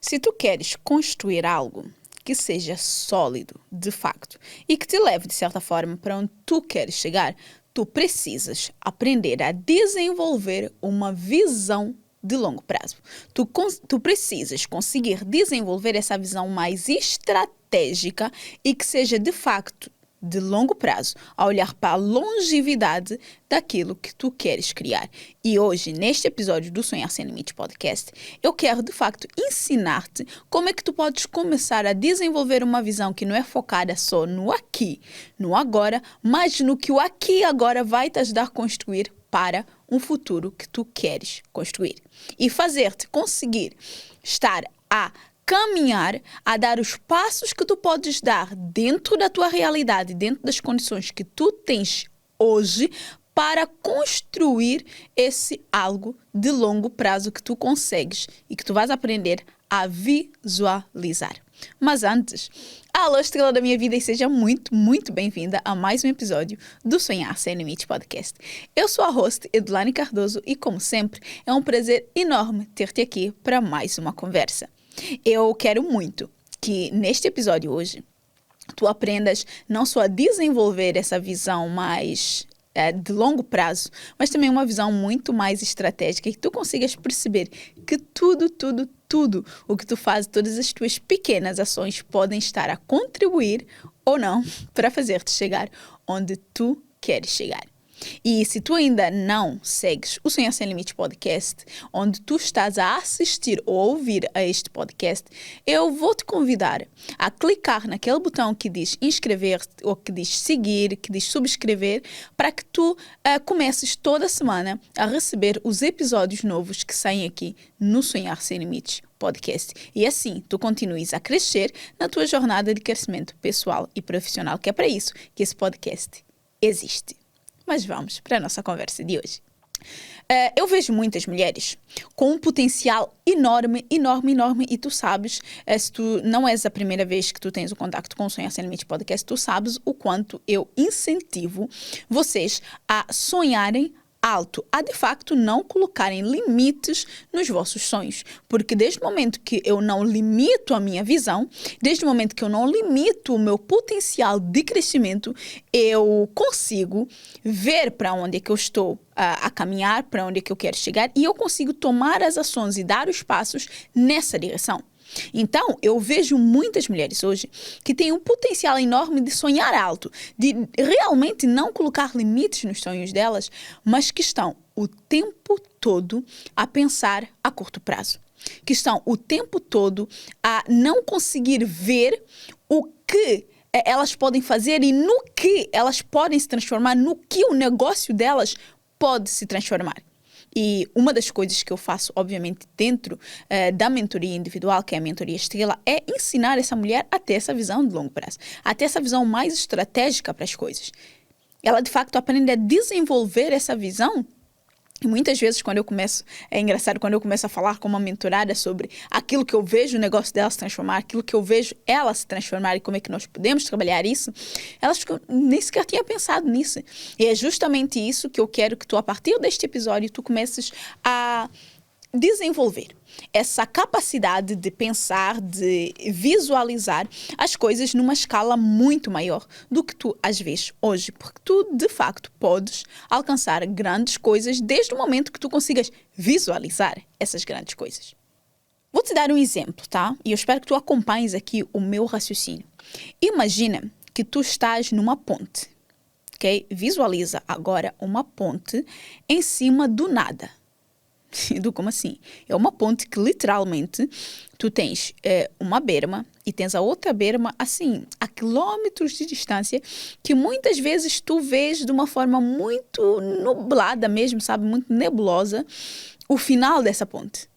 Se tu queres construir algo que seja sólido, de facto, e que te leve, de certa forma, para onde tu queres chegar, tu precisas aprender a desenvolver uma visão de longo prazo. Tu precisas conseguir desenvolver essa visão mais estratégica e que seja, de facto, de longo prazo, a olhar para a longevidade daquilo que tu queres criar. E hoje, neste episódio do Sonhar Sem Limites Podcast, eu quero, de facto, ensinar-te como é que tu podes começar a desenvolver uma visão que não é focada só no aqui, no agora, mas no que o aqui e agora vai te ajudar a construir para um futuro que tu queres construir. E fazer-te conseguir estar a caminhar, a dar os passos que tu podes dar dentro da tua realidade, dentro das condições que tu tens hoje, para construir esse algo de longo prazo que tu consegues e que tu vais aprender a visualizar. Mas antes, alô estrela da minha vida, e seja muito, muito bem-vinda a mais um episódio do Sonhar Sem Limites Podcast. Eu sou a host Edilane Cardoso e, como sempre, é um prazer enorme ter-te aqui para mais uma conversa. Eu quero muito que neste episódio hoje tu aprendas não só a desenvolver essa visão mais de longo prazo, mas também uma visão muito mais estratégica e que tu consigas perceber que tudo o que tu fazes, todas as tuas pequenas ações podem estar a contribuir ou não para fazer-te chegar onde tu queres chegar. E se tu ainda não segues o Sonhar Sem Limites Podcast, onde tu estás a assistir ou ouvir a este podcast, eu vou te convidar a clicar naquele botão que diz inscrever-te ou que diz seguir, que diz subscrever, para que tu comeces toda semana a receber os episódios novos que saem aqui no Sonhar Sem Limites Podcast. E assim tu continues a crescer na tua jornada de crescimento pessoal e profissional, que é para isso que esse podcast existe. Mas vamos para a nossa conversa de hoje. Eu vejo muitas mulheres com um potencial enorme, e tu sabes, se tu não és a primeira vez que tu tens o contacto com o Sonhar Sem Limites Podcast, tu sabes o quanto eu incentivo vocês a sonharem alto, a de facto não colocarem limites nos vossos sonhos, porque desde o momento que eu não limito a minha visão, desde o momento que eu não limito o meu potencial de crescimento, eu consigo ver para onde é que eu estou a caminhar, para onde é que eu quero chegar, e eu consigo tomar as ações e dar os passos nessa direção. Então, eu vejo muitas mulheres hoje que têm um potencial enorme de sonhar alto, de realmente não colocar limites nos sonhos delas, mas que estão o tempo todo a pensar a curto prazo. Que estão o tempo todo a não conseguir ver o que elas podem fazer e no que elas podem se transformar, no que o negócio delas pode se transformar. E uma das coisas que eu faço, obviamente, dentro da mentoria individual, que é a mentoria estrela, é ensinar essa mulher a ter essa visão de longo prazo, a ter essa visão mais estratégica para as coisas. Ela, de facto, aprende a desenvolver essa visão. E muitas vezes, é engraçado, quando eu começo a falar com uma mentorada sobre aquilo que eu vejo o negócio dela se transformar, aquilo que eu vejo ela se transformar e como é que nós podemos trabalhar isso, elas ficam, nem sequer tinham pensado nisso. E é justamente isso que eu quero que tu, a partir deste episódio, tu comeces a desenvolver essa capacidade de pensar, de visualizar as coisas numa escala muito maior do que tu às vezes hoje, porque tu de facto podes alcançar grandes coisas desde o momento que tu consigas visualizar essas grandes coisas. Vou te dar um exemplo, tá? E eu espero que tu acompanhes aqui o meu raciocínio. Imagina que tu estás numa ponte, ok? Visualiza agora uma ponte em cima do nada. Como assim? É uma ponte que literalmente tu tens uma berma e tens a outra berma assim, a quilômetros de distância, que muitas vezes tu vês de uma forma muito nublada mesmo, sabe? Muito nebulosa, o final dessa ponte.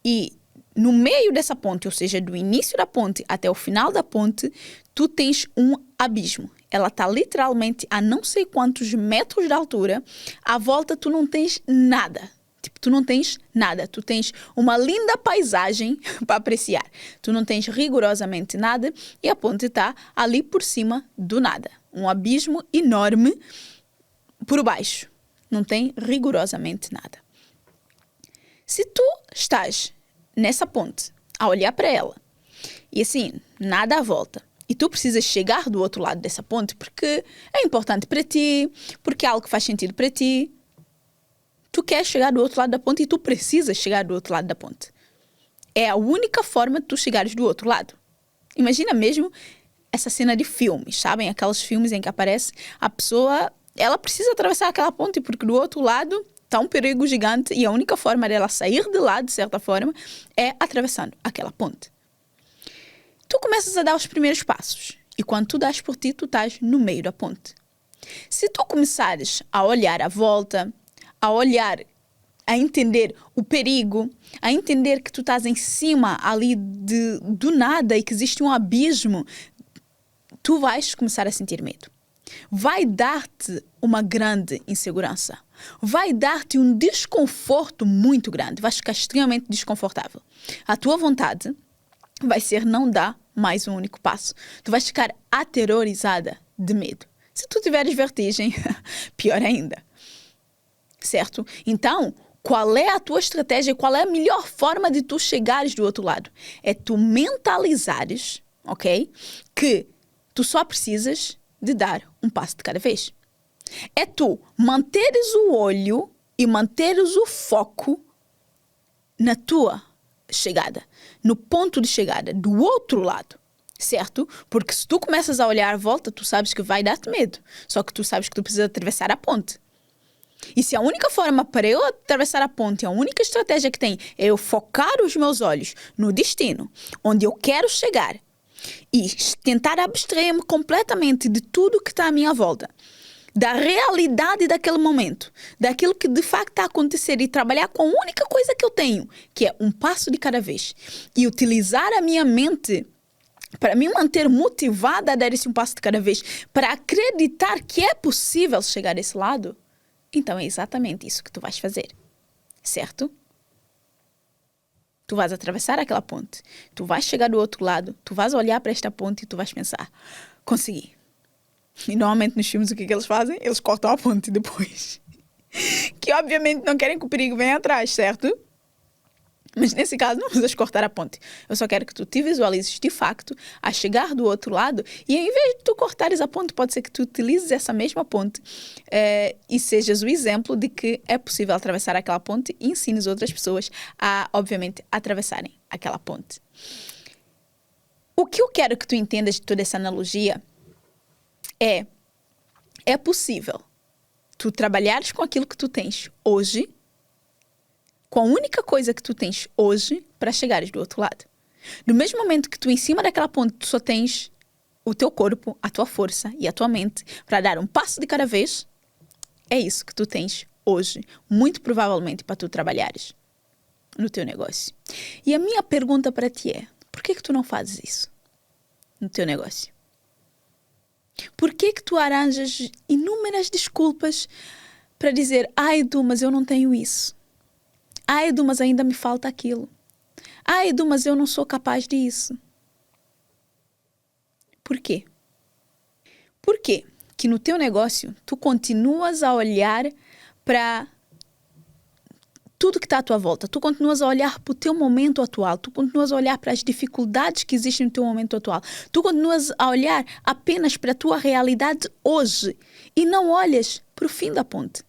E no meio dessa ponte, ou seja, do início da ponte até o final da ponte, tu tens um abismo. Ela está literalmente a não sei quantos metros de altura. À volta tu não tens nada. Tu não tens nada, tu tens uma linda paisagem para apreciar. Tu não tens rigorosamente nada e a ponte está ali por cima do nada. Um abismo enorme por baixo. Não tem rigorosamente nada. Se tu estás nessa ponte a olhar para ela. E assim, nada à volta. E tu precisas chegar do outro lado dessa ponte porque é importante para ti, porque é algo que faz sentido para ti. Tu queres chegar do outro lado da ponte e tu precisas chegar do outro lado da ponte. É a única forma de tu chegares do outro lado. Imagina mesmo essa cena de filmes, sabem? Aqueles filmes em que aparece a pessoa, ela precisa atravessar aquela ponte porque do outro lado está um perigo gigante e a única forma dela sair de lá, de certa forma, é atravessando aquela ponte. Tu começas a dar os primeiros passos e quando tu dás por ti, tu estás no meio da ponte. Se tu começares a olhar à volta, a olhar, a entender o perigo, a entender que tu estás em cima ali do nada e que existe um abismo, tu vais começar a sentir medo. Vai dar-te uma grande insegurança. Vai dar-te um desconforto muito grande. Vais ficar extremamente desconfortável. A tua vontade vai ser não dar mais um único passo. Tu vais ficar aterrorizada de medo. Se tu tiveres vertigem, pior ainda. Certo? Então, qual é a tua estratégia? Qual é a melhor forma de tu chegares do outro lado? É tu mentalizares, ok? Que tu só precisas de dar um passo de cada vez. É tu manteres o olho e manteres o foco na tua chegada, no ponto de chegada, do outro lado, certo? Porque se tu começas a olhar à volta, tu sabes que vai dar-te medo. Só que tu sabes que tu precisas atravessar a ponte. E se a única forma para eu atravessar a ponte, a única estratégia que tem é eu focar os meus olhos no destino, onde eu quero chegar, e tentar abstrair-me completamente de tudo que está à minha volta, da realidade daquele momento, daquilo que de facto está a acontecer e trabalhar com a única coisa que eu tenho, que é um passo de cada vez. E utilizar a minha mente para me manter motivada a dar esse um passo de cada vez, para acreditar que é possível chegar a esse lado, então é exatamente isso que tu vais fazer, certo? Tu vais atravessar aquela ponte, tu vais chegar do outro lado, tu vais olhar para esta ponte e tu vais pensar, consegui. E normalmente nos filmes o que é que eles fazem? Eles cortam a ponte depois. Que obviamente não querem que o perigo venha atrás, certo? Mas nesse caso não precisas cortar a ponte. Eu só quero que tu te visualizes de facto a chegar do outro lado e em vez de tu cortares a ponte, pode ser que tu utilizes essa mesma ponte e sejas o exemplo de que é possível atravessar aquela ponte e ensines outras pessoas a, obviamente, atravessarem aquela ponte. O que eu quero que tu entendas de toda essa analogia é possível tu trabalhares com aquilo que tu tens hoje, com a única coisa que tu tens hoje para chegares do outro lado. No mesmo momento que tu em cima daquela ponte tu só tens o teu corpo, a tua força e a tua mente para dar um passo de cada vez, é isso que tu tens hoje, muito provavelmente para tu trabalhares no teu negócio. E a minha pergunta para ti é, por que tu não fazes isso no teu negócio? Por que tu arranjas inúmeras desculpas para dizer, ai Edu, mas eu não tenho isso. Ai Edu, mas ainda me falta aquilo. Ai Edu, mas eu não sou capaz disso. Por quê? Por quê que no teu negócio tu continuas a olhar para tudo que está à tua volta, tu continuas a olhar para o teu momento atual, tu continuas a olhar para as dificuldades que existem no teu momento atual, tu continuas a olhar apenas para a tua realidade hoje e não olhas para o fim da ponte.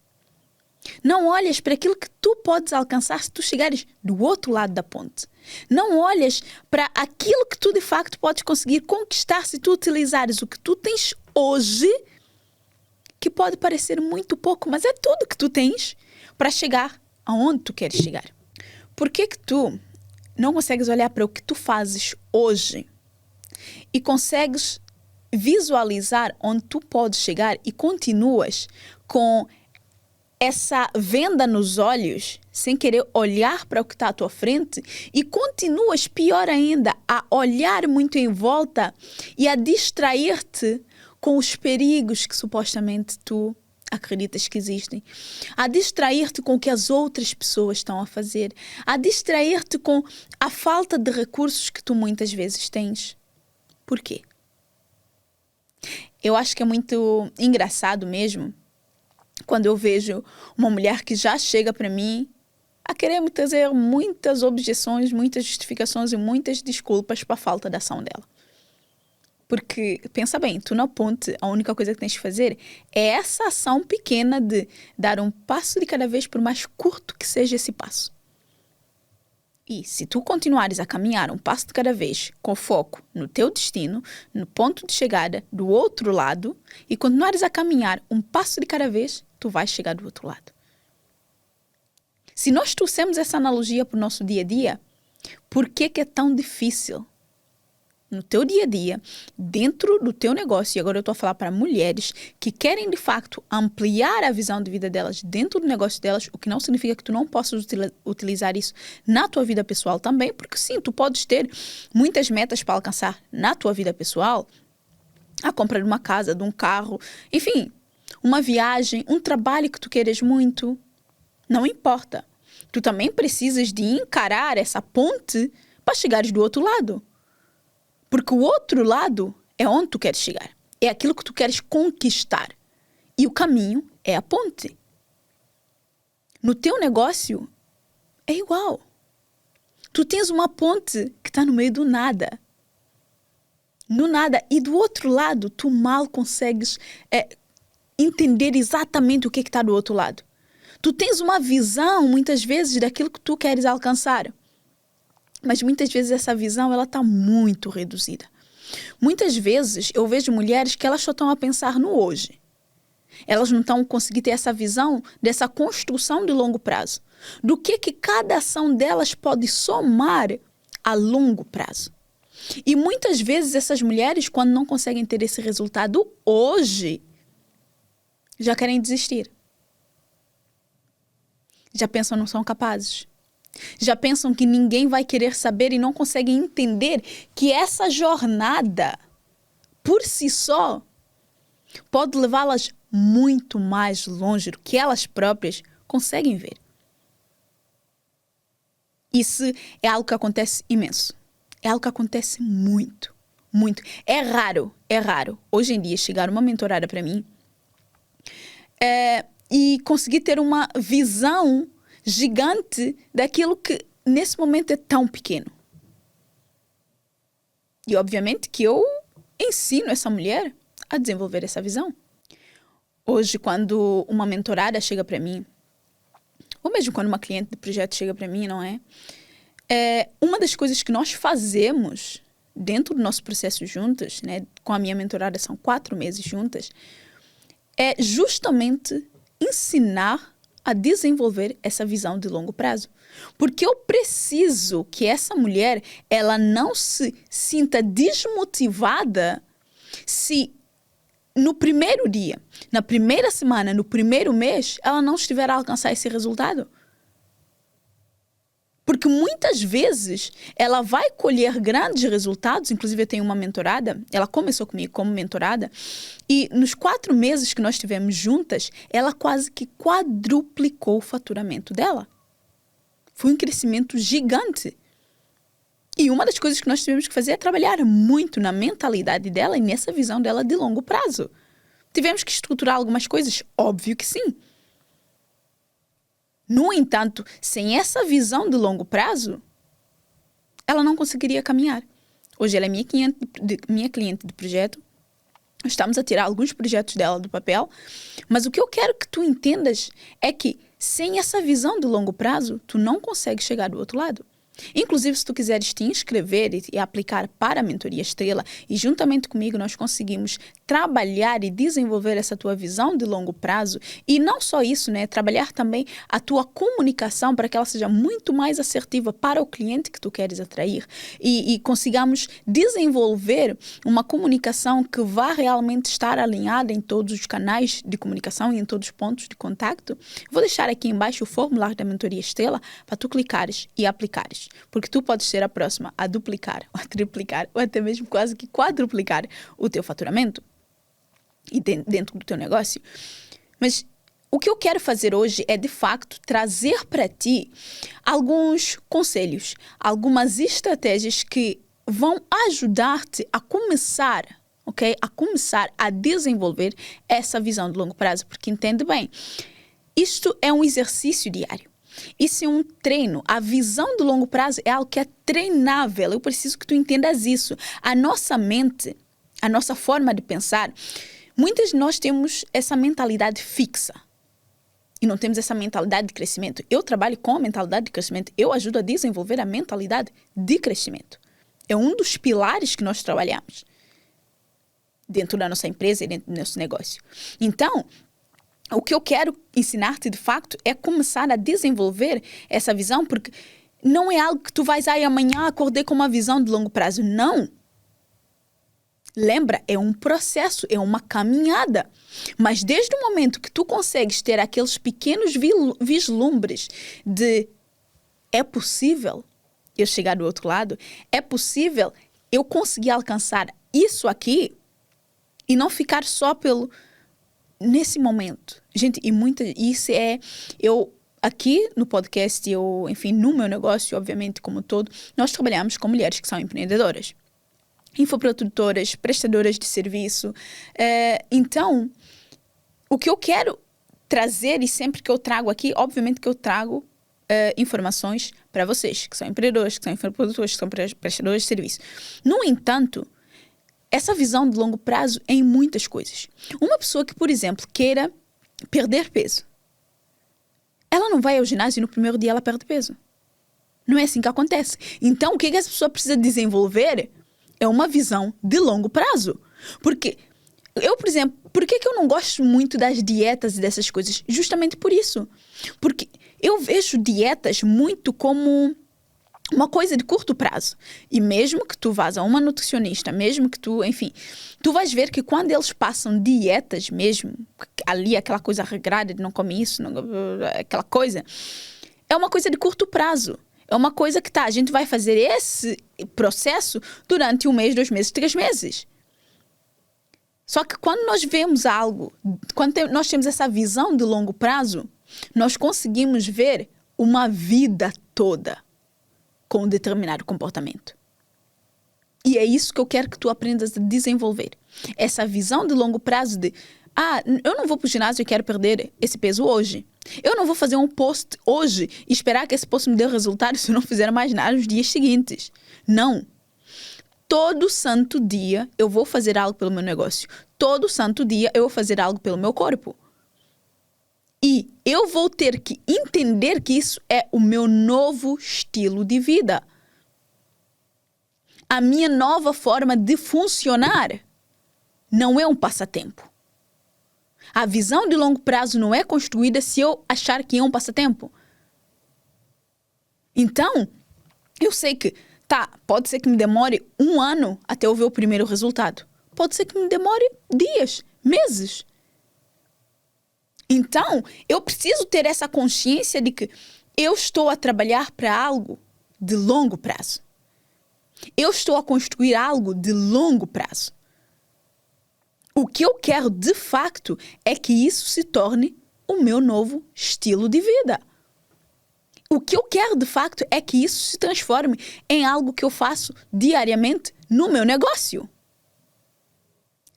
Não olhas para aquilo que tu podes alcançar se tu chegares do outro lado da ponte. Não olhas para aquilo que tu de facto podes conseguir conquistar se tu utilizares o que tu tens hoje, que pode parecer muito pouco, mas é tudo que tu tens para chegar aonde tu queres chegar. Por que tu não consegues olhar para o que tu fazes hoje e consegues visualizar onde tu podes chegar e continuas com essa venda nos olhos, sem querer olhar para o que está à tua frente e continuas, pior ainda, a olhar muito em volta e a distrair-te com os perigos que supostamente tu acreditas que existem, a distrair-te com o que as outras pessoas estão a fazer, a distrair-te com a falta de recursos que tu muitas vezes tens. Por quê? Eu acho que é muito engraçado mesmo quando eu vejo uma mulher que já chega para mim a querer me trazer muitas objeções, muitas justificações e muitas desculpas para a falta de ação dela. Porque, pensa bem, tu na ponte, a única coisa que tens de fazer é essa ação pequena de dar um passo de cada vez, por mais curto que seja esse passo. E se tu continuares a caminhar um passo de cada vez, com foco no teu destino, no ponto de chegada do outro lado, e continuares a caminhar um passo de cada vez, tu vais chegar do outro lado. Se nós trouxermos essa analogia para o nosso dia a dia, por que é tão difícil? No teu dia a dia, dentro do teu negócio, e agora eu estou a falar para mulheres que querem de facto ampliar a visão de vida delas dentro do negócio delas, o que não significa que tu não possas utilizar isso na tua vida pessoal também, porque sim, tu podes ter muitas metas para alcançar na tua vida pessoal, a compra de uma casa, de um carro, enfim, uma viagem, um trabalho que tu queres muito, não importa. Tu também precisas de encarar essa ponte para chegares do outro lado. Porque o outro lado é onde tu queres chegar. É aquilo que tu queres conquistar. E o caminho é a ponte. No teu negócio, é igual. Tu tens uma ponte que está no meio do nada. No nada. E do outro lado, tu mal consegues entender exatamente o que está do outro lado. Tu tens uma visão, muitas vezes, daquilo que tu queres alcançar. Mas muitas vezes essa visão está muito reduzida. Muitas vezes eu vejo mulheres que elas só estão a pensar no hoje. Elas não estão conseguindo ter essa visão dessa construção de longo prazo. Do que cada ação delas pode somar a longo prazo. E muitas vezes essas mulheres, quando não conseguem ter esse resultado hoje, já querem desistir. Já pensam que não são capazes. Já pensam que ninguém vai querer saber e não conseguem entender que essa jornada, por si só, pode levá-las muito mais longe do que elas próprias conseguem ver. Isso é algo que acontece imenso. É algo que acontece muito, muito. É raro. Hoje em dia, chegar uma mentorada para mim e conseguir ter uma visão gigante daquilo que nesse momento é tão pequeno. E obviamente que eu ensino essa mulher a desenvolver essa visão. Hoje, quando uma mentorada chega para mim, ou mesmo quando uma cliente de projeto chega para mim, não é? Uma das coisas que nós fazemos dentro do nosso processo juntas, né? Com a minha mentorada são 4 meses juntas, é justamente ensinar a desenvolver essa visão de longo prazo. Porque eu preciso que essa mulher, ela não se sinta desmotivada se no primeiro dia, na primeira semana, no primeiro mês, ela não estiver a alcançar esse resultado. Porque muitas vezes ela vai colher grandes resultados. Inclusive eu tenho uma mentorada, ela começou comigo como mentorada, e nos 4 meses que nós estivemos juntas, ela quase que quadruplicou o faturamento dela. Foi um crescimento gigante. E uma das coisas que nós tivemos que fazer é trabalhar muito na mentalidade dela e nessa visão dela de longo prazo. Tivemos que estruturar algumas coisas? Óbvio que sim. No entanto, sem essa visão de longo prazo, ela não conseguiria caminhar. Hoje ela é minha cliente de projeto. Estamos a tirar alguns projetos dela do papel. Mas o que eu quero que tu entendas é que sem essa visão de longo prazo, tu não consegue chegar do outro lado. Inclusive, se tu quiseres te inscrever e aplicar para a Mentoria Estrela, e juntamente comigo nós conseguimos trabalhar e desenvolver essa tua visão de longo prazo, e não só isso, né? Trabalhar também a tua comunicação para que ela seja muito mais assertiva para o cliente que tu queres atrair, e consigamos desenvolver uma comunicação que vá realmente estar alinhada em todos os canais de comunicação e em todos os pontos de contacto. Vou deixar aqui embaixo o formulário da Mentoria Estrela para tu clicares e aplicares. Porque tu podes ser a próxima a duplicar, ou a triplicar, ou até mesmo quase que quadruplicar o teu faturamento e dentro do teu negócio. Mas o que eu quero fazer hoje é, de facto, trazer para ti alguns conselhos, algumas estratégias que vão ajudar-te a começar, ok? A começar a desenvolver essa visão de longo prazo. Porque entende bem, isto é um exercício diário. Isso é um treino. A visão de longo prazo é algo que é treinável. Eu preciso que tu entendas isso. A nossa mente, a nossa forma de pensar, muitas de nós temos essa mentalidade fixa. E não temos essa mentalidade de crescimento. Eu trabalho com a mentalidade de crescimento. Eu ajudo a desenvolver a mentalidade de crescimento. É um dos pilares que nós trabalhamos dentro da nossa empresa e dentro do nosso negócio. Então, o que eu quero ensinar-te, de facto, é começar a desenvolver essa visão, porque não é algo que tu vais amanhã acordar com uma visão de longo prazo. Não. Lembra, é um processo, é uma caminhada. Mas desde o momento que tu consegues ter aqueles pequenos vislumbres de é possível eu chegar do outro lado, é possível eu conseguir alcançar isso aqui e não ficar só nesse momento. Gente, isso é... Eu, aqui no podcast, enfim, no meu negócio, obviamente, como todo, nós trabalhamos com mulheres que são empreendedoras. Infoprodutoras, prestadoras de serviço. Então, o que eu quero trazer, e sempre que eu trago aqui, obviamente que eu trago informações para vocês, que são empreendedores, que são infoprodutores, que são prestadores de serviço. No entanto, essa visão de longo prazo é em muitas coisas. Uma pessoa que, por exemplo, queira perder peso, ela não vai ao ginásio e no primeiro dia ela perde peso. Não é assim que acontece. Então, o que essa pessoa precisa desenvolver é uma visão de longo prazo. Porque eu, por exemplo, por que eu não gosto muito das dietas e dessas coisas? Justamente por isso. Porque eu vejo dietas muito como uma coisa de curto prazo. E mesmo que tu vás a uma nutricionista, mesmo que tu, enfim, tu vais ver que quando eles passam dietas mesmo, ali aquela coisa regrada de não come isso, aquela coisa, é uma coisa de curto prazo. É uma coisa que a gente vai fazer esse processo durante 1 mês, 2 meses, 3 meses. Só que quando nós vemos algo, quando nós temos essa visão de longo prazo, nós conseguimos ver uma vida toda com um determinado comportamento. E é isso que eu quero que tu aprendas a desenvolver. Essa visão de longo prazo de eu não vou para o ginásio e quero perder esse peso hoje. Eu não vou fazer um post hoje e esperar que esse post me dê resultado se eu não fizer mais nada nos dias seguintes. Não. Todo santo dia eu vou fazer algo pelo meu negócio. Todo santo dia eu vou fazer algo pelo meu corpo. E eu vou ter que entender que isso é o meu novo estilo de vida. A minha nova forma de funcionar não é um passatempo. A visão de longo prazo não é construída se eu achar que é um passatempo. Então, eu sei que, pode ser que me demore 1 ano até eu ver o primeiro resultado. Pode ser que me demore dias, meses. Então, eu preciso ter essa consciência de que eu estou a trabalhar para algo de longo prazo. Eu estou a construir algo de longo prazo. O que eu quero, de facto, é que isso se torne o meu novo estilo de vida. O que eu quero, de facto, é que isso se transforme em algo que eu faço diariamente no meu negócio.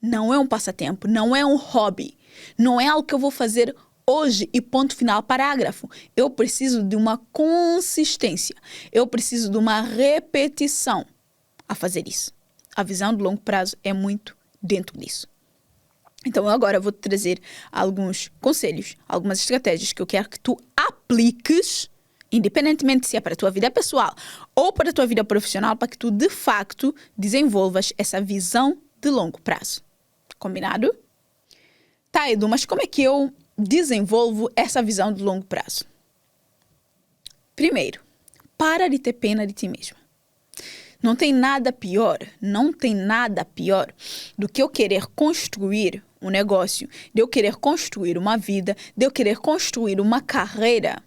Não é um passatempo, não é um hobby, não é algo que eu vou fazer hoje e ponto final, parágrafo. Eu preciso de uma consistência, eu preciso de uma repetição a fazer isso. A visão de longo prazo é muito dentro disso. Então, agora eu vou te trazer alguns conselhos, algumas estratégias que eu quero que tu apliques, independentemente se é para a tua vida pessoal ou para a tua vida profissional, para que tu, de facto, desenvolvas essa visão de longo prazo. Combinado? Tá, Edu, mas como é que eu desenvolvo essa visão de longo prazo? Primeiro, para de ter pena de ti mesma. Não tem nada pior do que eu querer construir um negócio, de eu querer construir uma vida, de eu querer construir uma carreira,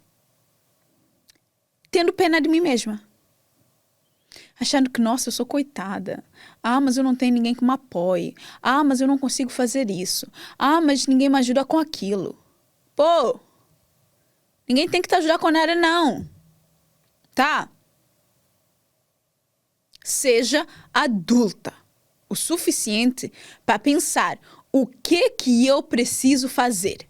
tendo pena de mim mesma. Achando que, nossa, eu sou coitada. Mas eu não tenho ninguém que me apoie. Mas eu não consigo fazer isso. Mas ninguém me ajuda com aquilo. Pô, ninguém tem que te ajudar com nada, não. Tá? Seja adulta o suficiente para pensar o que eu preciso fazer.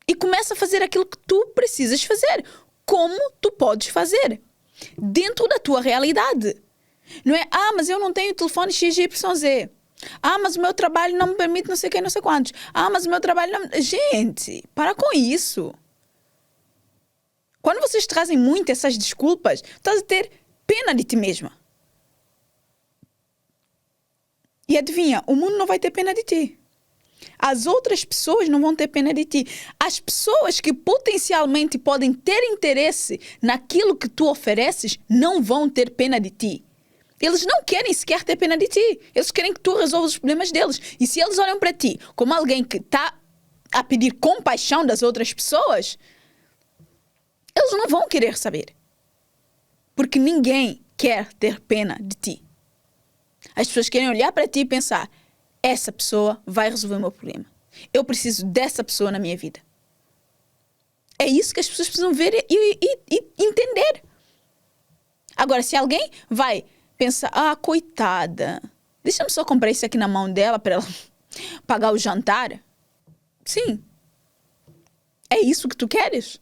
E começa a fazer aquilo que tu precisas fazer. Como tu podes fazer. Dentro da tua realidade. Não é, mas eu não tenho telefone XYZ. Mas o meu trabalho não me permite não sei quem, não sei quantos. Mas o meu trabalho não... Gente, para com isso. Quando vocês trazem muito essas desculpas, tu estás a ter pena de ti mesma. E adivinha, o mundo não vai ter pena de ti. As outras pessoas não vão ter pena de ti. As pessoas que potencialmente podem ter interesse naquilo que tu ofereces não vão ter pena de ti. Eles não querem sequer ter pena de ti. Eles querem que tu resolvas os problemas deles. E se eles olham para ti como alguém que está a pedir compaixão das outras pessoas, eles não vão querer saber. Porque ninguém quer ter pena de ti. As pessoas querem olhar para ti e pensar, essa pessoa vai resolver o meu problema. Eu preciso dessa pessoa na minha vida. É isso que as pessoas precisam ver e entender. Agora, se alguém vai pensar, coitada, deixa-me só comprar isso aqui na mão dela para ela pagar o jantar. Sim. É isso que tu queres?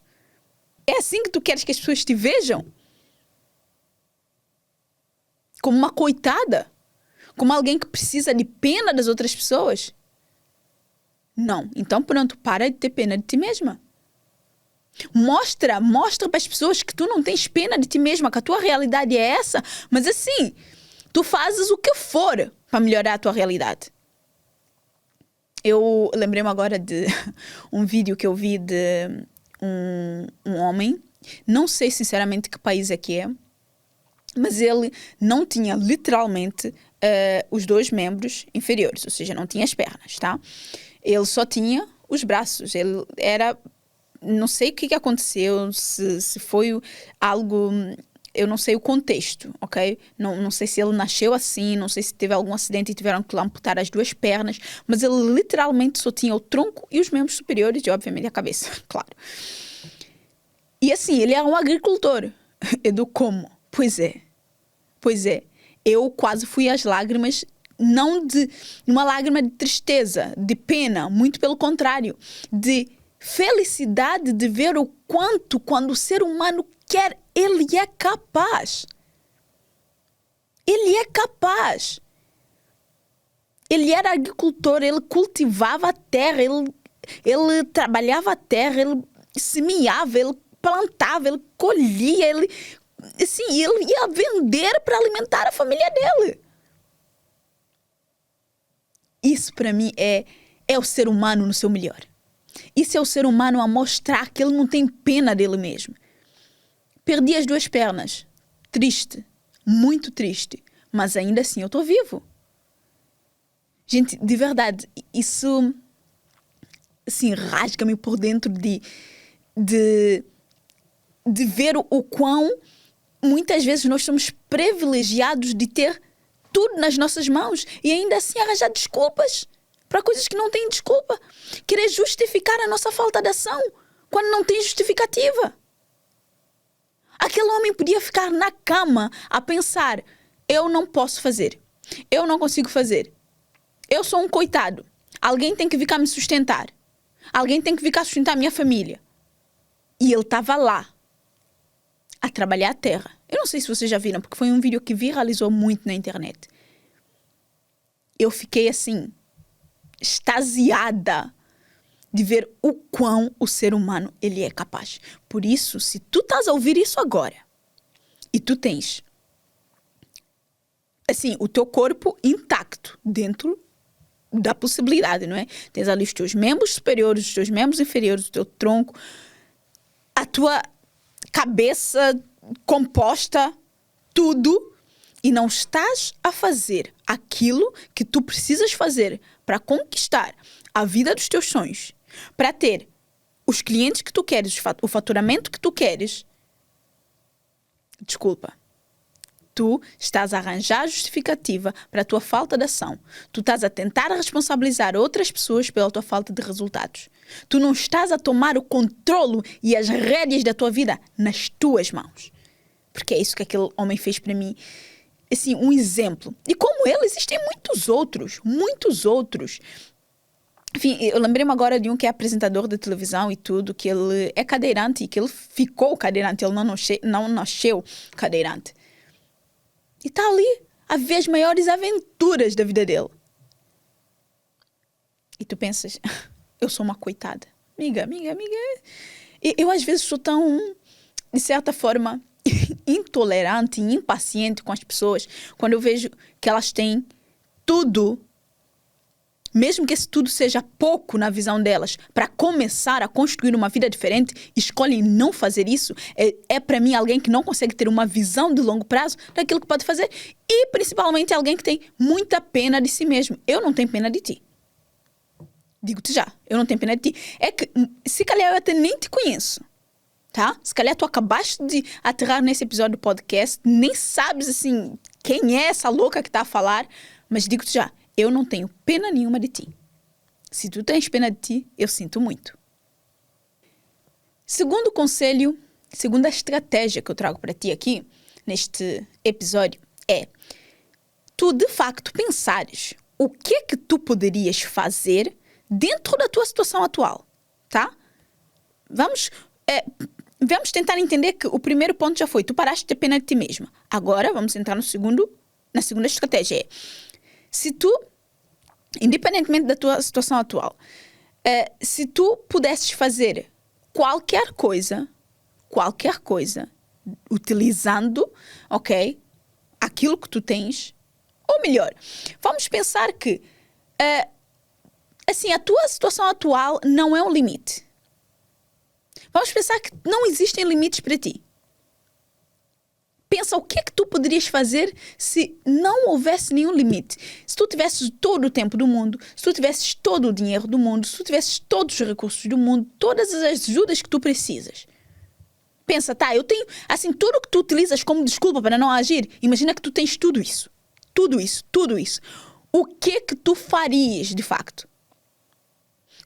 É assim que tu queres que as pessoas te vejam? Como uma coitada? Como alguém que precisa de pena das outras pessoas? Não. Então pronto, para de ter pena de ti mesma. Mostra para as pessoas que tu não tens pena de ti mesma, que a tua realidade é essa, mas assim, tu fazes o que for para melhorar a tua realidade. Eu lembrei-me agora de um vídeo que eu vi de um homem, não sei sinceramente que país é que é, mas ele não tinha literalmente os dois membros inferiores, ou seja, não tinha as pernas, tá? Ele só tinha os braços, ele era... Não sei o que aconteceu, se foi algo... Eu não sei o contexto, ok? Não sei se ele nasceu assim, não sei se teve algum acidente e tiveram que amputar as duas pernas, mas ele literalmente só tinha o tronco e os membros superiores e, obviamente, a cabeça, claro. E assim, ele era um agricultor. Edu, como? Pois é. Eu quase fui às lágrimas, não de uma lágrima de tristeza, de pena, muito pelo contrário, de felicidade de ver o quanto, quando o ser humano quer, ele é capaz. Ele é capaz. Ele era agricultor, ele cultivava a terra, ele trabalhava a terra, ele semeava, ele plantava, ele colhia, ele ia vender para alimentar a família dele. Isso para mim é o ser humano no seu melhor. Isso é o ser humano a mostrar que ele não tem pena dele mesmo. Perdi as duas pernas. Triste. Muito triste. Mas ainda assim eu estou vivo. Gente, de verdade, isso assim, rasga-me por dentro de ver o quão muitas vezes nós somos privilegiados de ter tudo nas nossas mãos e ainda assim arranjar desculpas para coisas que não têm desculpa. Querer justificar a nossa falta de ação quando não tem justificativa. Aquele homem podia ficar na cama a pensar, eu não posso fazer, eu não consigo fazer, eu sou um coitado, alguém tem que vir cá me sustentar, alguém tem que vir cá sustentar a minha família. E ele estava lá a trabalhar a terra. Eu não sei se vocês já viram, porque foi um vídeo que viralizou muito na internet. Eu fiquei assim, extasiada de ver o quão o ser humano ele é capaz. Por isso, se tu estás a ouvir isso agora e tu tens assim, o teu corpo intacto dentro da possibilidade, não é? Tens ali os teus membros superiores, os teus membros inferiores, o teu tronco, a tua cabeça composta, tudo, e não estás a fazer aquilo que tu precisas fazer para conquistar a vida dos teus sonhos, para ter os clientes que tu queres, o faturamento que tu queres, desculpa, tu estás a arranjar justificativa para a tua falta de ação. Tu estás a tentar responsabilizar outras pessoas pela tua falta de resultados. Tu não estás a tomar o controlo e as rédeas da tua vida nas tuas mãos. Porque é isso que aquele homem fez para mim. Assim, um exemplo. E como ele, existem muitos outros. Enfim, eu lembrei-me agora de um que é apresentador de televisão e tudo, que ele é cadeirante e que ele ficou cadeirante, ele não nasceu cadeirante. E está ali a ver as maiores aventuras da vida dele. E tu pensas, eu sou uma coitada. Amiga. Eu às vezes sou tão, de certa forma, intolerante e impaciente com as pessoas quando eu vejo que elas têm tudo, mesmo que esse tudo seja pouco na visão delas, para começar a construir uma vida diferente, escolhem não fazer isso. É para mim alguém que não consegue ter uma visão de longo prazo daquilo que pode fazer e principalmente alguém que tem muita pena de si mesmo. Eu não tenho pena de ti. Digo-te já, eu não tenho pena de ti. É que, se calhar eu até nem te conheço, tá? Se calhar tu acabaste de aterrar nesse episódio do podcast, nem sabes, assim, quem é essa louca que está a falar, mas digo-te já, eu não tenho pena nenhuma de ti. Se tu tens pena de ti, eu sinto muito. Segundo conselho, segunda estratégia que eu trago para ti aqui, neste episódio, é tu, de facto, pensares o que é que tu poderias fazer dentro da tua situação atual, tá? Vamos tentar entender que o primeiro ponto já foi, tu paraste de ter pena de ti mesma. Agora, vamos entrar na segunda estratégia. Se tu, independentemente da tua situação atual, se tu pudesses fazer qualquer coisa, utilizando, ok, aquilo que tu tens, ou melhor, vamos pensar que assim, a tua situação atual não é um limite. Vamos pensar que não existem limites para ti. Pensa o que é que tu poderias fazer se não houvesse nenhum limite. Se tu tivesses todo o tempo do mundo, se tu tivesses todo o dinheiro do mundo, se tu tivesses todos os recursos do mundo, todas as ajudas que tu precisas. Pensa, tá, eu tenho, assim, tudo que tu utilizas como desculpa para não agir, imagina que tu tens tudo isso. Tudo isso. O que é que tu farias, de facto?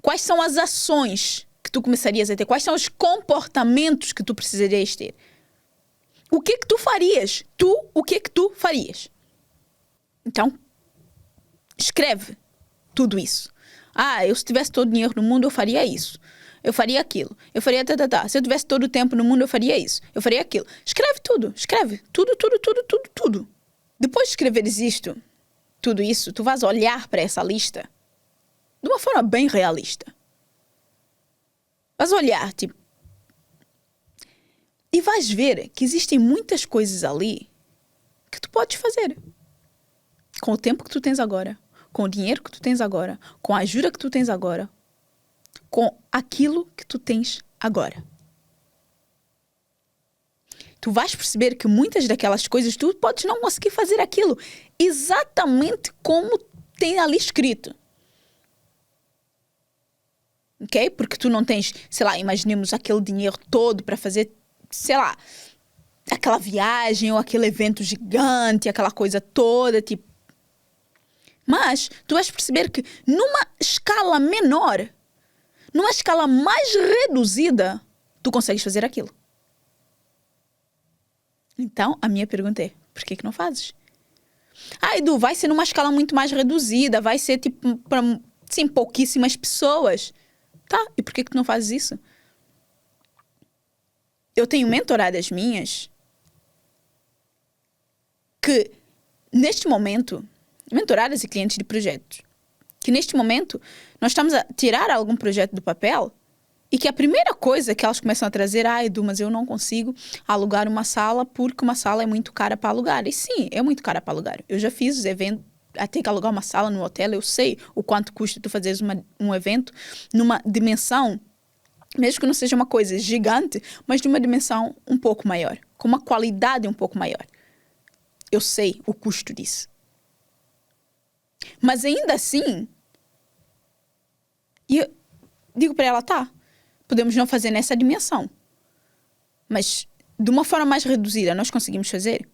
Quais são as ações que tu começarias a ter? Quais são os comportamentos que tu precisarias ter? O que é que tu farias? O que é que tu farias? Então, escreve tudo isso. Eu se tivesse todo o dinheiro no mundo, eu faria isso. Eu faria aquilo. Eu faria Se eu tivesse todo o tempo no mundo, eu faria isso. Eu faria aquilo. Escreve tudo. Escreve. Tudo. Depois de escreveres tudo isso, tu vais olhar para essa lista de uma forma bem realista. Vais olhar, tipo, e vais ver que existem muitas coisas ali que tu podes fazer. Com o tempo que tu tens agora, com o dinheiro que tu tens agora, com a ajuda que tu tens agora, com aquilo que tu tens agora. Tu vais perceber que muitas daquelas coisas tu podes não conseguir fazer aquilo exatamente como tem ali escrito. Ok? Porque tu não tens, sei lá, imaginemos aquele dinheiro todo para fazer, sei lá, aquela viagem ou aquele evento gigante, aquela coisa toda, tipo. Mas tu vais perceber que numa escala menor, numa escala mais reduzida, tu consegues fazer aquilo. Então, a minha pergunta é, por que não fazes? Edu, vai ser numa escala muito mais reduzida, vai ser tipo para, sim, pouquíssimas pessoas. Tá, e por que tu não fazes isso? Eu tenho mentoradas minhas que, neste momento, mentoradas e clientes de projetos, que neste momento nós estamos a tirar algum projeto do papel e que a primeira coisa que elas começam a trazer, Edu, mas eu não consigo alugar uma sala porque uma sala é muito cara para alugar. E sim, é muito cara para alugar. Eu já fiz eventos, até que alugar uma sala no hotel, eu sei o quanto custa tu fazeres um evento numa dimensão, mesmo que não seja uma coisa gigante, mas de uma dimensão um pouco maior, com uma qualidade um pouco maior. Eu sei o custo disso. Mas ainda assim, eu digo para ela, tá, podemos não fazer nessa dimensão, mas de uma forma mais reduzida nós conseguimos fazer.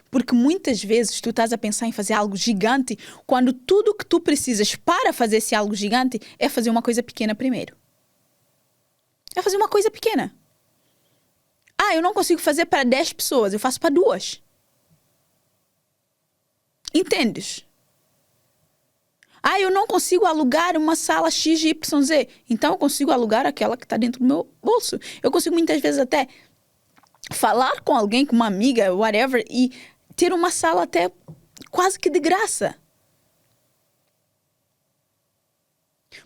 Porque muitas vezes tu estás a pensar em fazer algo gigante quando tudo o que tu precisas para fazer esse algo gigante é fazer uma coisa pequena primeiro. É fazer uma coisa pequena. Eu não consigo fazer para 10 pessoas, eu faço para 2. Entendes? Eu não consigo alugar uma sala XYZ. Então eu consigo alugar aquela que está dentro do meu bolso. Eu consigo muitas vezes até falar com alguém, com uma amiga, whatever, e ter uma sala até quase que de graça.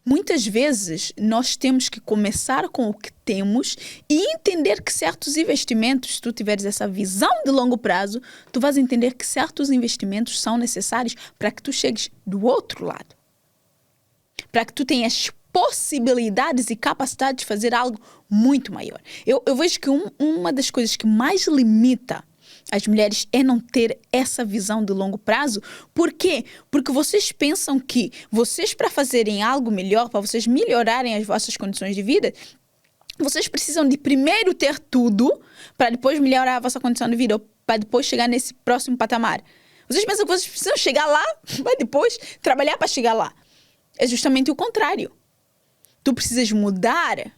Muitas vezes nós temos que começar com o que temos e entender que certos investimentos, se tu tiveres essa visão de longo prazo, tu vais entender que certos investimentos são necessários para que tu chegues do outro lado. Para que tu tenhas possibilidades e capacidade de fazer algo muito maior. Eu vejo que uma das coisas que mais limita as mulheres é não ter essa visão de longo prazo. Por quê? Porque vocês pensam que vocês, para fazerem algo melhor, para vocês melhorarem as vossas condições de vida, vocês precisam de primeiro ter tudo para depois melhorar a vossa condição de vida, ou para depois chegar nesse próximo patamar. Vocês pensam que vocês precisam chegar lá para depois trabalhar para chegar lá. É justamente o contrário. Tu precisas mudar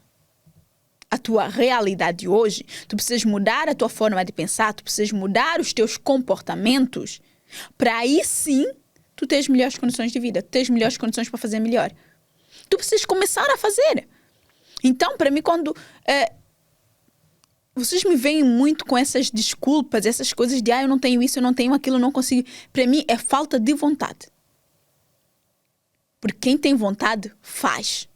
a tua realidade hoje, tu precisas mudar a tua forma de pensar, tu precisas mudar os teus comportamentos para aí sim tu teres melhores condições de vida, teres melhores condições para fazer melhor. Tu precisas começar a fazer. Então, para mim, quando vocês me veem muito com essas desculpas, essas coisas de eu não tenho isso, eu não tenho aquilo, eu não consigo, para mim é falta de vontade. Porque quem tem vontade faz.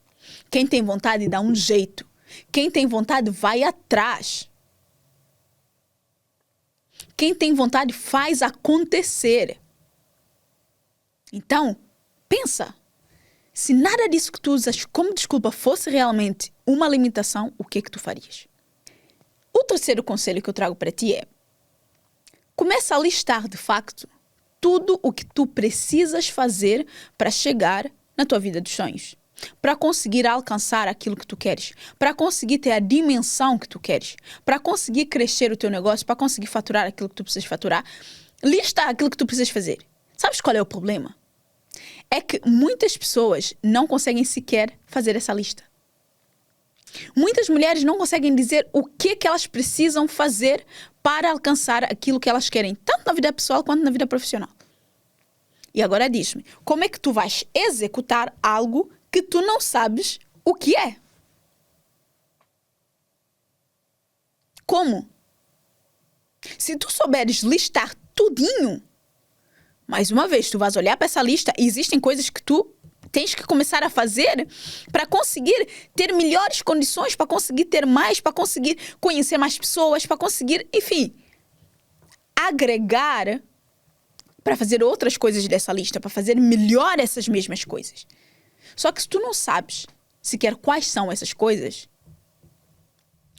Quem tem vontade dá um jeito. Quem tem vontade vai atrás. Quem tem vontade faz acontecer. Então, pensa. Se nada disso que tu usas como desculpa fosse realmente uma limitação, o que é que tu farias? O terceiro conselho que eu trago para ti é: começa a listar de facto tudo o que tu precisas fazer para chegar na tua vida dos sonhos. Para conseguir alcançar aquilo que tu queres, para conseguir ter a dimensão que tu queres, para conseguir crescer o teu negócio, para conseguir faturar aquilo que tu precisas faturar, lista aquilo que tu precisas fazer. Sabes qual é o problema? É que muitas pessoas não conseguem sequer fazer essa lista. Muitas mulheres não conseguem dizer o que elas precisam fazer para alcançar aquilo que elas querem, tanto na vida pessoal quanto na vida profissional. E agora diz-me, como é que tu vais executar algo que tu não sabes o que é? Como? Se tu souberes listar tudinho, mais uma vez, tu vais olhar para essa lista e existem coisas que tu tens que começar a fazer para conseguir ter melhores condições, para conseguir ter mais, para conseguir conhecer mais pessoas, para conseguir, enfim, agregar para fazer outras coisas dessa lista, para fazer melhor essas mesmas coisas. Só que se tu não sabes sequer quais são essas coisas,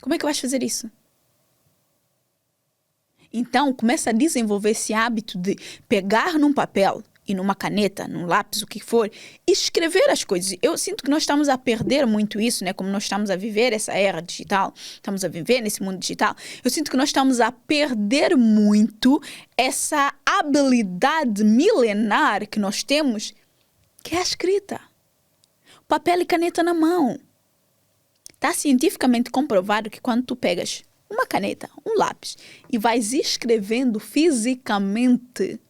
como é que vais fazer isso? Então, começa a desenvolver esse hábito de pegar num papel e numa caneta, num lápis, o que for, e escrever as coisas. Eu sinto que nós estamos a perder muito isso, né? Como nós estamos a viver essa era digital, estamos a viver nesse mundo digital, eu sinto que nós estamos a perder muito essa habilidade milenar que nós temos, que é a escrita. Papel e caneta na mão. Está cientificamente comprovado que quando tu pegas uma caneta, um lápis, e vais escrevendo fisicamente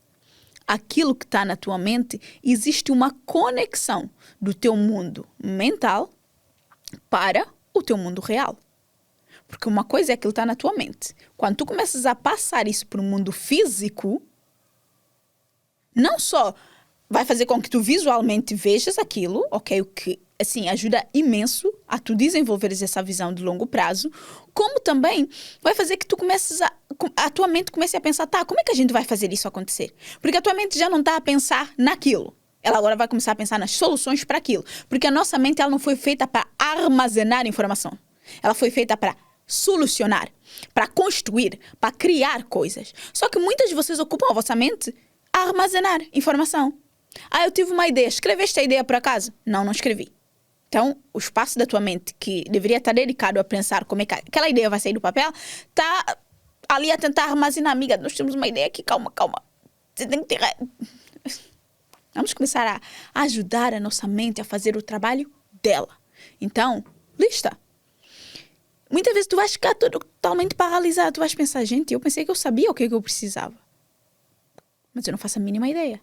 aquilo que está na tua mente, existe uma conexão do teu mundo mental para o teu mundo real. Porque uma coisa é aquilo que está na tua mente. Quando tu começas a passar isso para o mundo físico, não só vai fazer com que tu visualmente vejas aquilo, ok? O que, assim, ajuda imenso a tu desenvolveres essa visão de longo prazo, como também vai fazer que tu comeces a tua mente comece a pensar, como é que a gente vai fazer isso acontecer? Porque a tua mente já não está a pensar naquilo. Ela agora vai começar a pensar nas soluções para aquilo. Porque a nossa mente, ela não foi feita para armazenar informação. Ela foi feita para solucionar, para construir, para criar coisas. Só que muitas de vocês ocupam a vossa mente a armazenar informação. Eu tive uma ideia. Escreveste a ideia por acaso? Não escrevi. Então, o espaço da tua mente, que deveria estar dedicado a pensar como é que aquela ideia vai sair do papel, está ali a tentar armazenar. Amiga, nós temos uma ideia aqui, calma. Você tem que ter... Vamos começar a ajudar a nossa mente a fazer o trabalho dela. Então, lista. Muitas vezes tu vais ficar totalmente paralisado. Tu vais pensar, gente, eu pensei que eu sabia o que eu precisava. Mas eu não faço a mínima ideia.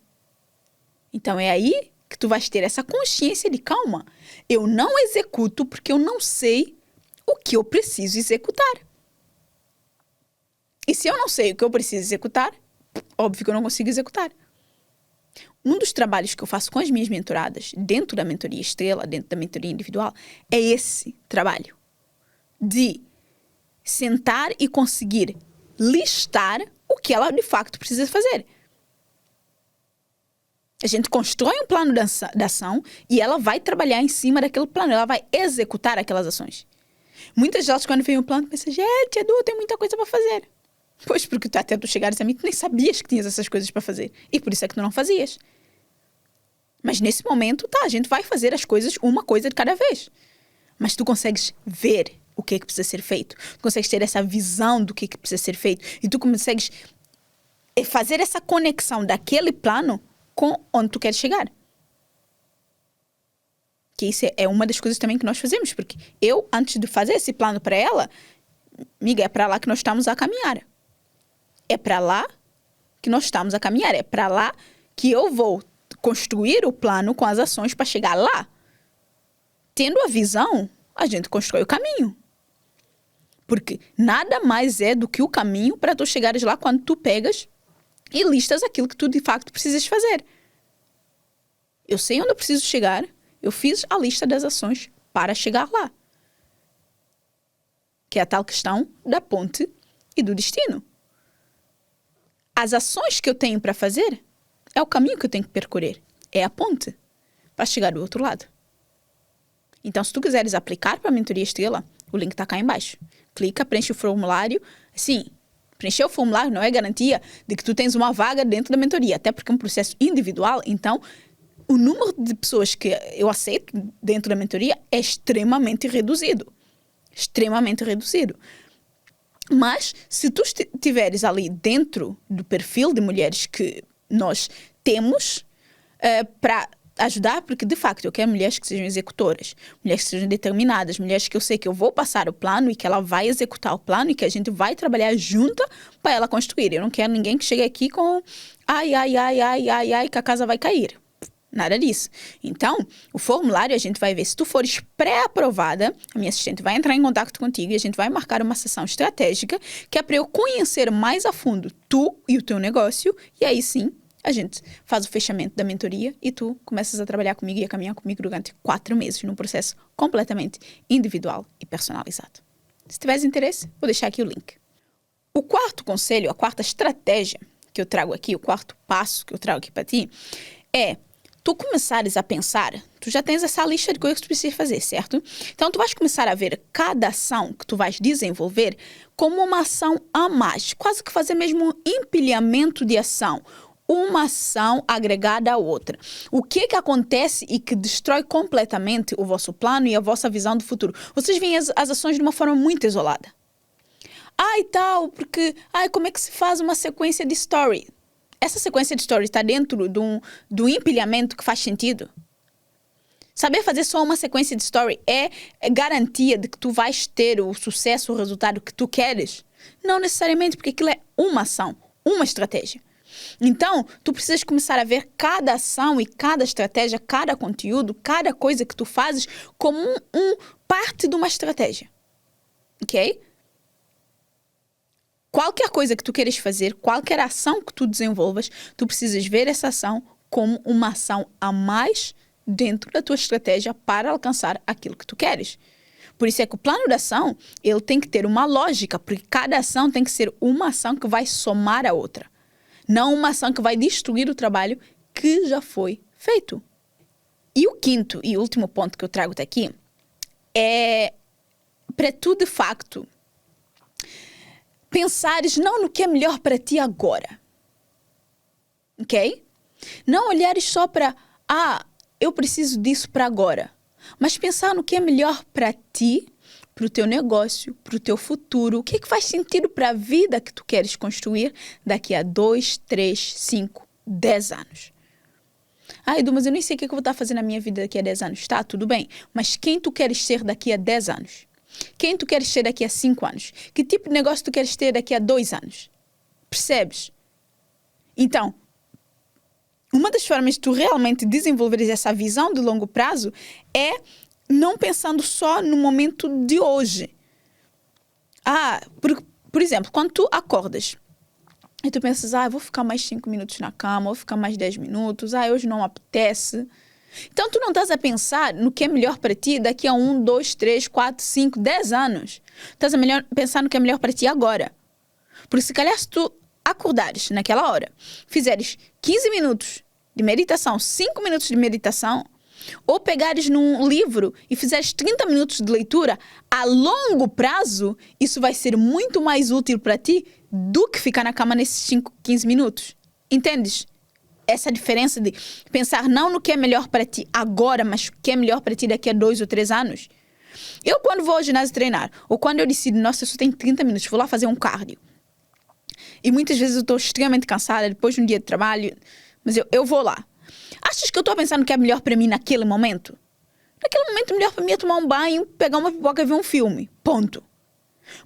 Então é aí que tu vais ter essa consciência de calma. Eu não executo porque eu não sei o que eu preciso executar. E se eu não sei o que eu preciso executar, óbvio que eu não consigo executar. Um dos trabalhos que eu faço com as minhas mentoradas, dentro da mentoria estrela, dentro da mentoria individual, é esse trabalho. De sentar e conseguir listar o que ela de facto precisa fazer. A gente constrói um plano de ação e ela vai trabalhar em cima daquele plano. Ela vai executar aquelas ações. Muitas delas, quando vem o plano, pensam, gente, Edu, tem muita coisa para fazer. Pois, porque até tu chegares a mim, tu nem sabias que tinhas essas coisas para fazer. E por isso é que tu não fazias. Mas nesse momento, a gente vai fazer as coisas uma coisa de cada vez. Mas tu consegues ver o que é que precisa ser feito. Tu consegues ter essa visão do que é que precisa ser feito. E tu consegues fazer essa conexão daquele plano com onde tu queres chegar. Que isso é uma das coisas também que nós fazemos. Porque eu, antes de fazer esse plano para ela, amiga, é para lá que nós estamos a caminhar. É para lá que nós estamos a caminhar. É para lá que eu vou construir o plano com as ações para chegar lá. Tendo a visão, a gente constrói o caminho. Porque nada mais é do que o caminho para tu chegares lá quando tu pegas e listas aquilo que tu de facto precisas fazer. Eu sei onde eu preciso chegar, eu fiz a lista das ações para chegar lá. Que é a tal questão da ponte e do destino. As ações que eu tenho para fazer é o caminho que eu tenho que percorrer. É a ponte para chegar do outro lado. Então, se tu quiseres aplicar para a mentoria estrela, o link está cá embaixo. Clica, preenche o formulário. Sim, preencher o formulário não é garantia de que tu tens uma vaga dentro da mentoria, até porque é um processo individual. Então, o número de pessoas que eu aceito dentro da mentoria é extremamente reduzido. Extremamente reduzido. Mas, se tu estiveres ali dentro do perfil de mulheres que nós temos para ajudar, porque de facto eu quero mulheres que sejam executoras, mulheres que sejam determinadas, mulheres que eu sei que eu vou passar o plano e que ela vai executar o plano e que a gente vai trabalhar junto para ela construir. Eu não quero ninguém que chegue aqui com ai, que a casa vai cair. Nada disso. Então, o formulário a gente vai ver. Se tu fores pré-aprovada, a minha assistente vai entrar em contato contigo e a gente vai marcar uma sessão estratégica que é para eu conhecer mais a fundo tu e o teu negócio. E aí sim, a gente faz o fechamento da mentoria e tu começas a trabalhar comigo e a caminhar comigo durante 4 meses num processo completamente individual e personalizado. Se tiveres interesse, vou deixar aqui o link. O quarto conselho, a quarta estratégia que eu trago aqui, o quarto passo que eu trago aqui para ti é tu começares a pensar, tu já tens essa lista de coisas que tu precisas fazer, certo? Então, tu vais começar a ver cada ação que tu vais desenvolver como uma ação a mais. Quase que fazer mesmo um empilhamento de ação. Uma ação agregada à outra. O que acontece e que destrói completamente o vosso plano e a vossa visão do futuro? Vocês veem as ações de uma forma muito isolada. Como é que se faz uma sequência de story? Essa sequência de stories está dentro do empilhamento que faz sentido. Saber fazer só uma sequência de story é garantia de que tu vais ter o sucesso, o resultado que tu queres? Não necessariamente, porque aquilo é uma ação, uma estratégia. Então, tu precisas começar a ver cada ação e cada estratégia, cada conteúdo, cada coisa que tu fazes como parte de uma estratégia. Ok? Qualquer coisa que tu queres fazer, qualquer ação que tu desenvolvas, tu precisas ver essa ação como uma ação a mais dentro da tua estratégia para alcançar aquilo que tu queres. Por isso é que o plano de ação, ele tem que ter uma lógica, porque cada ação tem que ser uma ação que vai somar a outra. Não uma ação que vai destruir o trabalho que já foi feito. E o quinto e último ponto que eu trago daqui é para tu, de facto, pensares não no que é melhor para ti agora. Ok? Não olhares só para, eu preciso disso para agora. Mas pensar no que é melhor para ti, para o teu negócio, para o teu futuro. O que é que faz sentido para a vida que tu queres construir daqui a 2, 3, 5, 10 anos. Edu, mas eu nem sei o que eu vou estar fazendo na minha vida daqui a 10 anos. Tá, tudo bem. Mas quem tu queres ser daqui a 10 anos? Quem tu queres ser daqui a 5 anos? Que tipo de negócio tu queres ter daqui a 2 anos? Percebes? Então, uma das formas de tu realmente desenvolveres essa visão de longo prazo é não pensando só no momento de hoje. Por exemplo, quando tu acordas e tu pensas, vou ficar mais 5 minutos na cama, vou ficar mais 10 minutos, hoje não apetece. Então, tu não estás a pensar no que é melhor para ti daqui a 1, 2, 3, 4, 5, 10 anos. Estás a pensar no que é melhor para ti agora. Porque se calhar se tu acordares naquela hora, fizeres 15 minutos de meditação, 5 minutos de meditação, ou pegares num livro e fizeres 30 minutos de leitura, a longo prazo, isso vai ser muito mais útil para ti do que ficar na cama nesses 15 minutos. Entendes? Essa diferença de pensar não no que é melhor para ti agora, mas o que é melhor para ti daqui a 2 ou 3 anos. Eu, quando vou ao ginásio treinar, ou quando eu decido, nossa, eu só tenho 30 minutos, vou lá fazer um cardio. E muitas vezes eu estou extremamente cansada depois de um dia de trabalho, mas eu vou lá. Achas que eu estou a pensar no que é melhor para mim naquele momento? Naquele momento, o melhor para mim é tomar um banho, pegar uma pipoca e ver um filme. Ponto.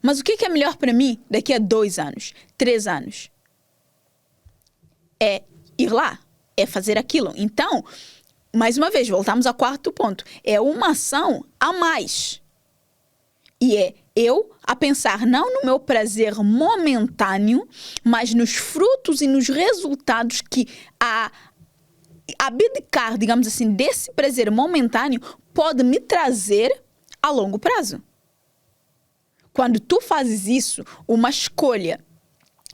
Mas o que é melhor para mim daqui a 2 anos, 3 anos? É ir lá, é fazer aquilo. Então, mais uma vez, voltamos ao quarto ponto. É uma ação a mais. E é eu a pensar não no meu prazer momentâneo, mas nos frutos e nos resultados que abdicar, digamos assim, desse prazer momentâneo pode me trazer a longo prazo. Quando tu fazes isso, uma escolha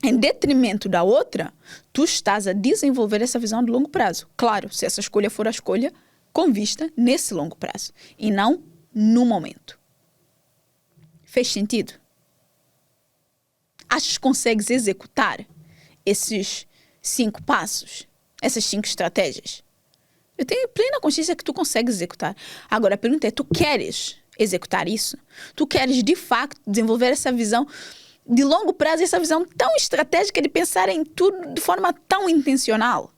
em detrimento da outra, tu estás a desenvolver essa visão de longo prazo. Claro, se essa escolha for a escolha com vista nesse longo prazo e não no momento. Fez sentido? Achas que consegues executar esses 5 passos? Essas 5 estratégias? Eu tenho plena consciência que tu consegues executar. Agora, a pergunta é, tu queres executar isso? Tu queres, de facto, desenvolver essa visão de longo prazo, essa visão tão estratégica de pensar em tudo de forma tão intencional?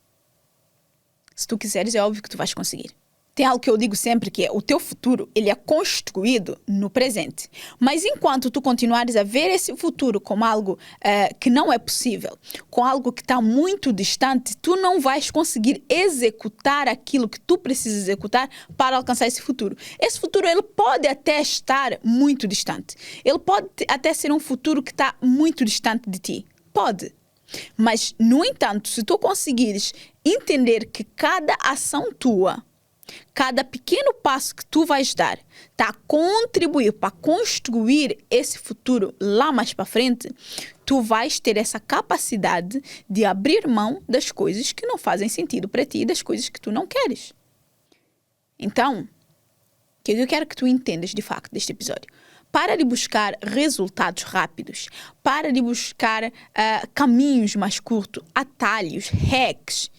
Se tu quiseres, é óbvio que tu vais conseguir. Tem algo que eu digo sempre, que é o teu futuro, ele é construído no presente. Mas enquanto tu continuares a ver esse futuro como algo que não é possível, com algo que está muito distante, tu não vais conseguir executar aquilo que tu precisas executar para alcançar esse futuro. Esse futuro, ele pode até estar muito distante. Ele pode até ser um futuro que está muito distante de ti. Pode. Mas, no entanto, se tu conseguires entender que cada ação tua, cada pequeno passo que tu vais dar está a contribuir para construir esse futuro lá mais para frente, tu vais ter essa capacidade de abrir mão das coisas que não fazem sentido para ti, das coisas que tu não queres. Então, o que eu quero que tu entendas de facto deste episódio? Para de buscar resultados rápidos, para de buscar caminhos mais curtos, atalhos, hacks,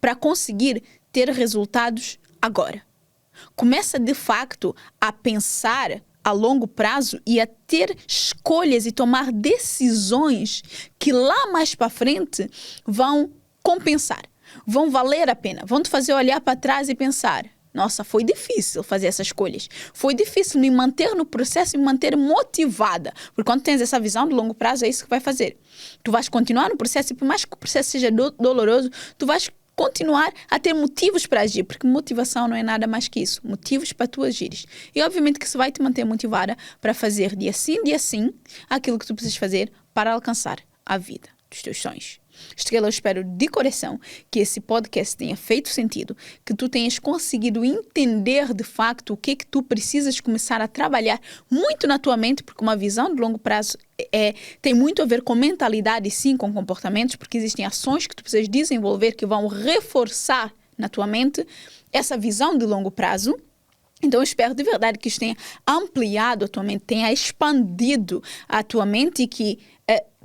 para conseguir ter resultados agora. Começa, de facto, a pensar a longo prazo e a ter escolhas e tomar decisões que lá mais para frente vão compensar, vão valer a pena, vão te fazer olhar para trás e pensar, nossa, foi difícil fazer essas escolhas. Foi difícil me manter no processo e me manter motivada. Porque quando tens essa visão de longo prazo, é isso que vai fazer. Tu vais continuar no processo e por mais que o processo seja doloroso, tu vais continuar a ter motivos para agir, porque motivação não é nada mais que isso, motivos para tu agires. E obviamente que isso vai te manter motivada para fazer dia sim, aquilo que tu precisas fazer para alcançar a vida dos teus sonhos. Estrela, eu espero de coração que esse podcast tenha feito sentido, que tu tenhas conseguido entender de facto o que é que tu precisas começar a trabalhar muito na tua mente, porque uma visão de longo prazo tem muito a ver com mentalidade e sim com comportamentos, porque existem ações que tu precisas desenvolver que vão reforçar na tua mente essa visão de longo prazo. Então eu espero de verdade que isso tenha ampliado a tua mente, tenha expandido a tua mente e que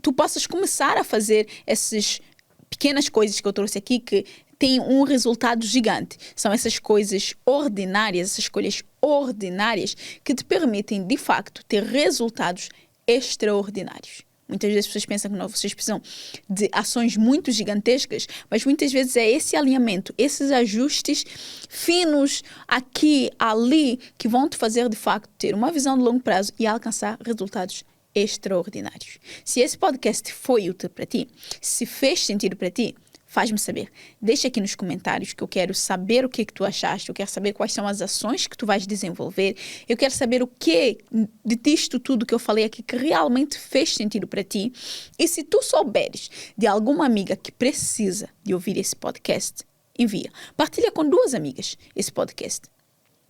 tu possas começar a fazer essas pequenas coisas que eu trouxe aqui que têm um resultado gigante. São essas coisas ordinárias, essas escolhas ordinárias que te permitem de facto ter resultados extraordinários. Muitas vezes as pessoas pensam que não, vocês precisam de ações muito gigantescas, mas muitas vezes é esse alinhamento, esses ajustes finos aqui, ali, que vão te fazer de facto ter uma visão de longo prazo e alcançar resultados extraordinários. Se esse podcast foi útil para ti, se fez sentido para ti, Faz-me saber. Deixa aqui nos comentários que eu quero saber o que tu achaste. Eu quero saber quais são as ações que tu vais desenvolver. Eu quero saber o que disto tudo que eu falei aqui que realmente fez sentido para ti. E se tu souberes de alguma amiga que precisa de ouvir esse podcast, envia. Partilha com 2 amigas esse podcast.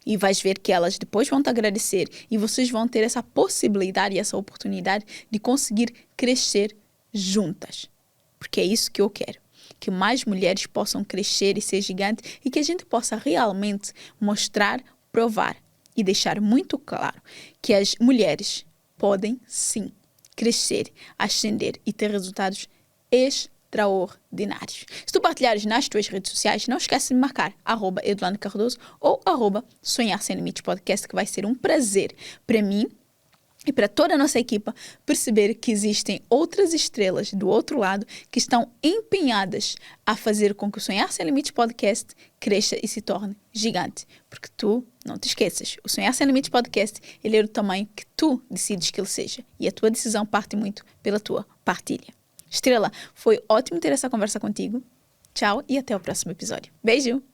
E vais ver que elas depois vão te agradecer e vocês vão ter essa possibilidade e essa oportunidade de conseguir crescer juntas. Porque é isso que eu quero. Que mais mulheres possam crescer e ser gigantes e que a gente possa realmente mostrar, provar e deixar muito claro que as mulheres podem sim crescer, ascender e ter resultados extraordinários. Se tu partilhares nas tuas redes sociais, não esquece de me marcar @EdulaneCardoso ou @Sonhar Sem Limites Podcast, que vai ser um prazer para mim e para toda a nossa equipa perceber que existem outras estrelas do outro lado que estão empenhadas a fazer com que o Sonhar Sem Limites Podcast cresça e se torne gigante. Porque tu, não te esqueças, o Sonhar Sem Limites Podcast, ele é do tamanho que tu decides que ele seja. E a tua decisão parte muito pela tua partilha. Estrela, foi ótimo ter essa conversa contigo. Tchau e até o próximo episódio. Beijo!